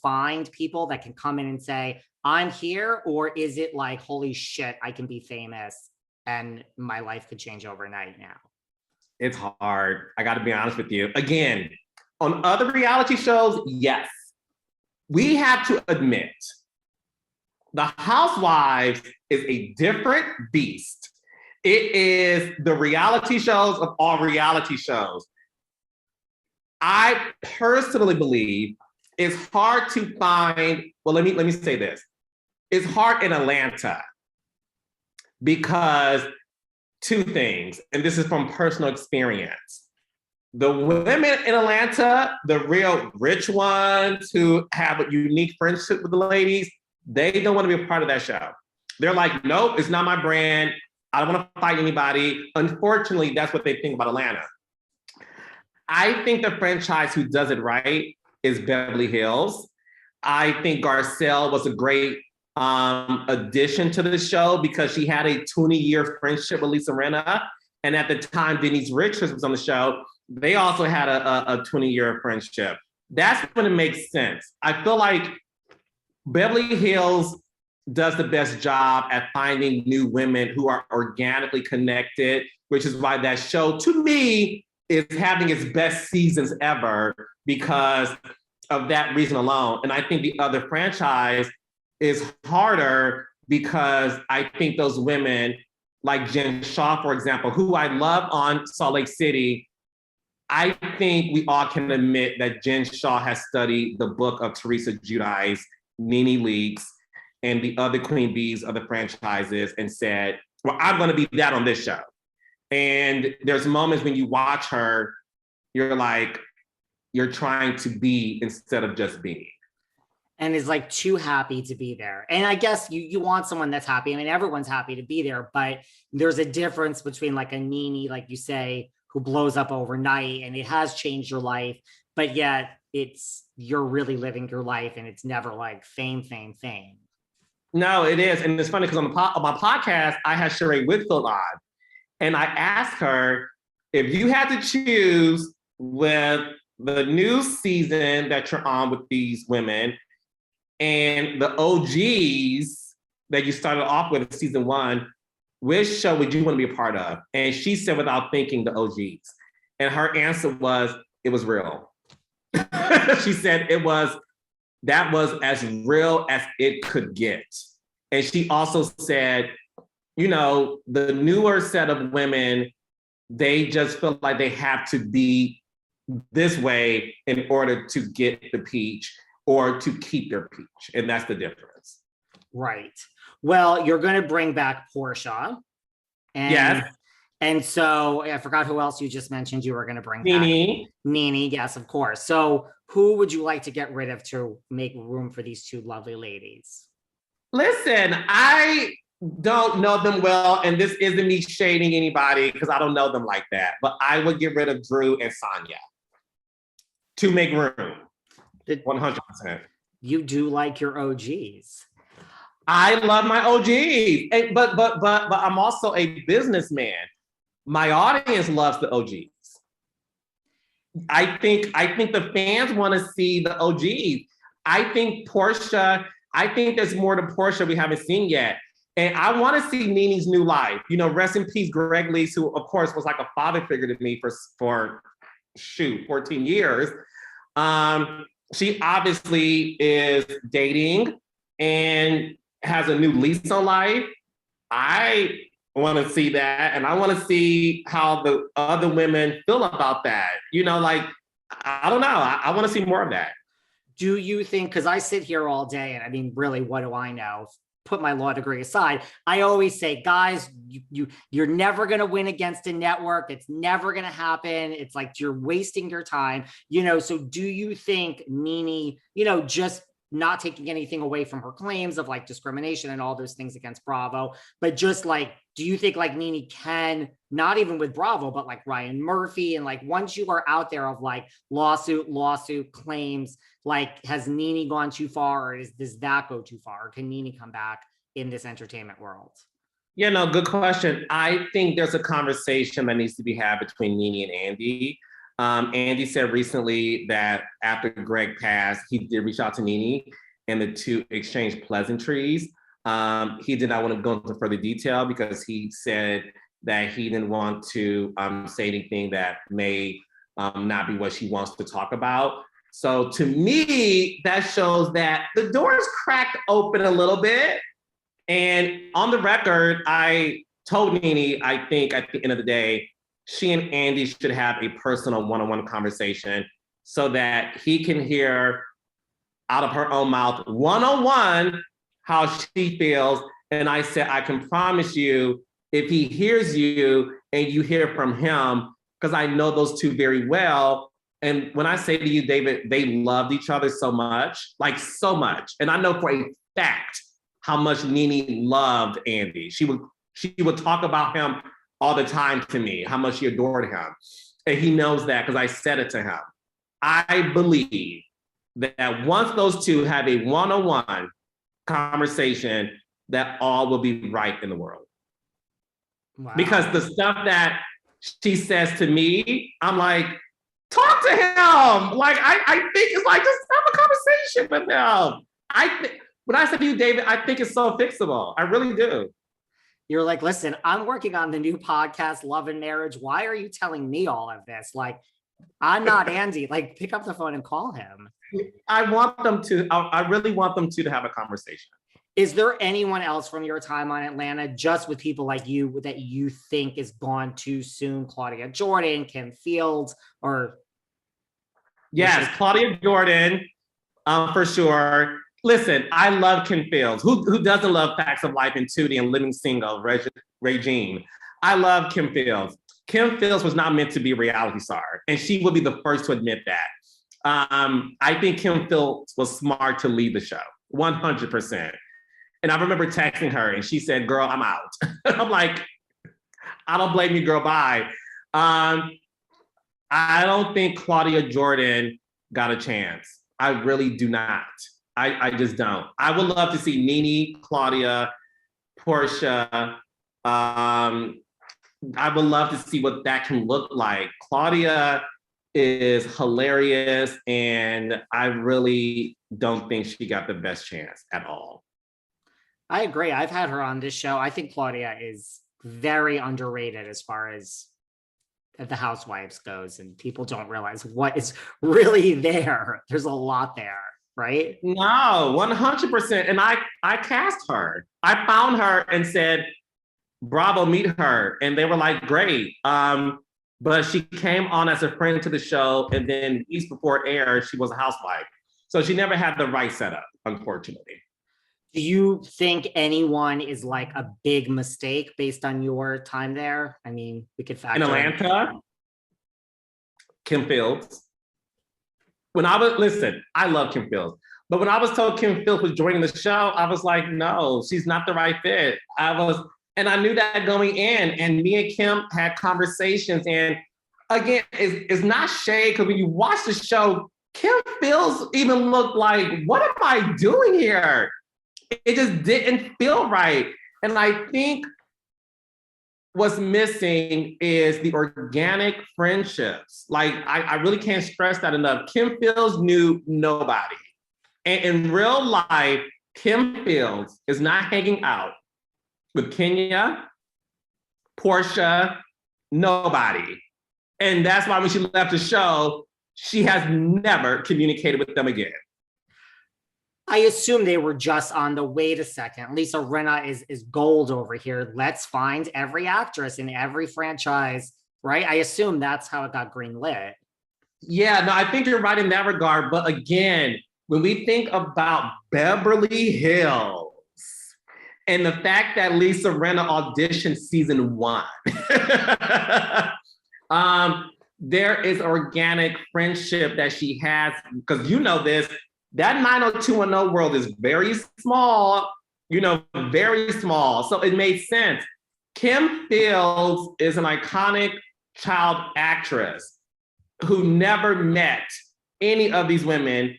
find people that can come in and say, I'm here? Or is it like, holy shit, I can be famous and my life could change overnight now? It's hard. I got to be honest with you. Again, on other reality shows, yes. We have to admit, the Housewives is a different beast. It is the reality shows of all reality shows. I personally believe it's hard to find, well, let me say this. It's hard in Atlanta because two things, and this is from personal experience. The women in Atlanta, the real rich ones who have a unique friendship with the ladies, they don't want to be a part of that show. They're like, nope, it's not my brand. I don't want to fight anybody. Unfortunately, that's what they think about Atlanta. I think the franchise who does it right is Beverly Hills. I think Garcelle was a great addition to the show because she had a 20-year friendship with Lisa Rinna. And at the time, Denise Richards was on the show. They also had a 20-year friendship. That's when it makes sense. I feel like Beverly Hills does the best job at finding new women who are organically connected, which is why that show, to me, is having its best seasons ever because of that reason alone. And I think the other franchise is harder because I think those women, like Jen Shaw, for example, who I love on Salt Lake City, I think we all can admit that Jen Shaw has studied the book of Teresa Giudice, NeNe Leakes, and the other queen bees of the franchises and said, well, I'm gonna be that on this show. And there's moments when you watch her, you're like, you're trying to be instead of just being. And is like too happy to be there. And I guess you want someone that's happy. I mean, everyone's happy to be there, but there's a difference between like a NeNe, like you say, who blows up overnight and it has changed your life, but yet you're really living your life and it's never like fame. No, it is. And it's funny because on my podcast, I had Shereé Whitfield on. And I asked her, if you had to choose with the new season that you're on with these women and the OGs that you started off with in season 1, which show would you want to be a part of? And she said, without thinking, the OGs. And her answer was, it was real. She said that was as real as it could get. And she also said, you know, the newer set of women, they just feel like they have to be this way in order to get the peach or to keep their peach. And that's the difference. Right. Well, you're going to bring back Portia. And, yes. And so I forgot who else you just mentioned you were going to bring NeNe. back. NeNe, yes, of course. So who would you like to get rid of to make room for these two lovely ladies? Listen, I don't know them well, and this isn't me shading anybody because I don't know them like that, but I would get rid of Drew and Sonia to make room. 100%. You do like your OGs. I love my OGs, but I'm also a businessman. My audience loves the OGs. I think the fans want to see the OGs. I think there's more to Portia we haven't seen yet. And I want to see NeNe's new life. You know, rest in peace, Greg Leese, who of course was like a father figure to me for 14 years. She obviously is dating and has a new lease on life. I want to see that. And I want to see how the other women feel about that. You know, like, I don't know. I want to see more of that. Do you think, because I sit here all day and I mean, really, what do I know? Put my law degree aside. I always say, guys, you're never going to win against a network. It's never going to happen. It's like you're wasting your time, you know? So do you think NeNe, you know, just not taking anything away from her claims of like discrimination and all those things against Bravo, but just like, do you think like NeNe can, not even with Bravo, but like Ryan Murphy, and like once you are out there of like lawsuit claims, like has NeNe gone too far, or does that go too far? Or can NeNe come back in this entertainment world? Yeah, no, good question. I think there's a conversation that needs to be had between NeNe and Andy. Andy said recently that after Greg passed, he did reach out to NeNe and the two exchanged pleasantries. He did not want to go into further detail because he said that he didn't want to say anything that may not be what she wants to talk about. So to me, that shows that the door is cracked open a little bit. And on the record, I told NeNe, I think at the end of the day, she and Andy should have a personal one-on-one conversation so that he can hear out of her own mouth, one-on-one, how she feels. And I said, I can promise you, if he hears you and you hear from him, because I know those two very well. And when I say to you, David, they loved each other so much, like so much. And I know for a fact how much NeNe loved Andy. She would talk about him all the time to me, how much she adored him. And he knows that because I said it to him. I believe that once those two have a one-on-one conversation, that all will be right in the world. Wow. Because the stuff that she says to me, I'm like, talk to him. Like, I think it's like, just have a conversation with him. When I said to you, David, I think it's so fixable. I really do. You're like, listen, I'm working on the new podcast, Love and Marriage. Why are you telling me all of this? Like, I'm not Andy. Like, pick up the phone and call him. I want them to. I really want them to have a conversation. Is there anyone else from your time on Atlanta, just with people like you, that you think is gone too soon? Claudia Jordan, Kim Fields, or? Yes, Claudia Jordan, for sure. Listen, I love Kim Fields. Who doesn't love Facts of Life and Tootie and Living Single, Regine? I love Kim Fields. Kim Fields was not meant to be a reality star, and she would be the first to admit that. I think Kim Fields was smart to leave the show, 100%. And I remember texting her, and she said, "Girl, I'm out." I'm like, I don't blame you, girl, bye. I don't think Claudia Jordan got a chance. I really do not. I just don't. I would love to see NeNe, Claudia, Portia. I would love to see what that can look like. Claudia is hilarious, and I really don't think she got the best chance at all. I agree. I've had her on this show. I think Claudia is very underrated as far as the Housewives goes, and people don't realize what is really there. There's a lot there, right? No, 100%. And I cast her. I found her and said, Bravo, meet her. And they were like, great. But she came on as a friend to the show, and then weeks before it aired, she was a housewife. So she never had the right setup, unfortunately. Do you think anyone is like a big mistake based on your time there? I mean, we could factor in Atlanta, Kim Fields. I love Kim Fields. But when I was told Kim Fields was joining the show, I was like, no, she's not the right fit. And I knew that going in, and me and Kim had conversations. And again, it's not shade, because when you watch the show, Kim Fields even looked like, what am I doing here? It just didn't feel right. And I think what's missing is the organic friendships. Like, I really can't stress that enough. Kim Fields knew nobody. And in real life, Kim Fields is not hanging out with Kenya, Portia, nobody. And that's why when she left the show, she has never communicated with them again. I assume they were just on the wait a second. Lisa Rinna is gold over here. Let's find every actress in every franchise, right? I assume that's how it got greenlit. Yeah, no, I think you're right in that regard. But again, when we think about Beverly Hills and the fact that Lisa Rinna auditioned season 1, there is organic friendship that she has, because you know this, that 90210 world is very small, very small. So it made sense. Kim Fields is an iconic child actress who never met any of these women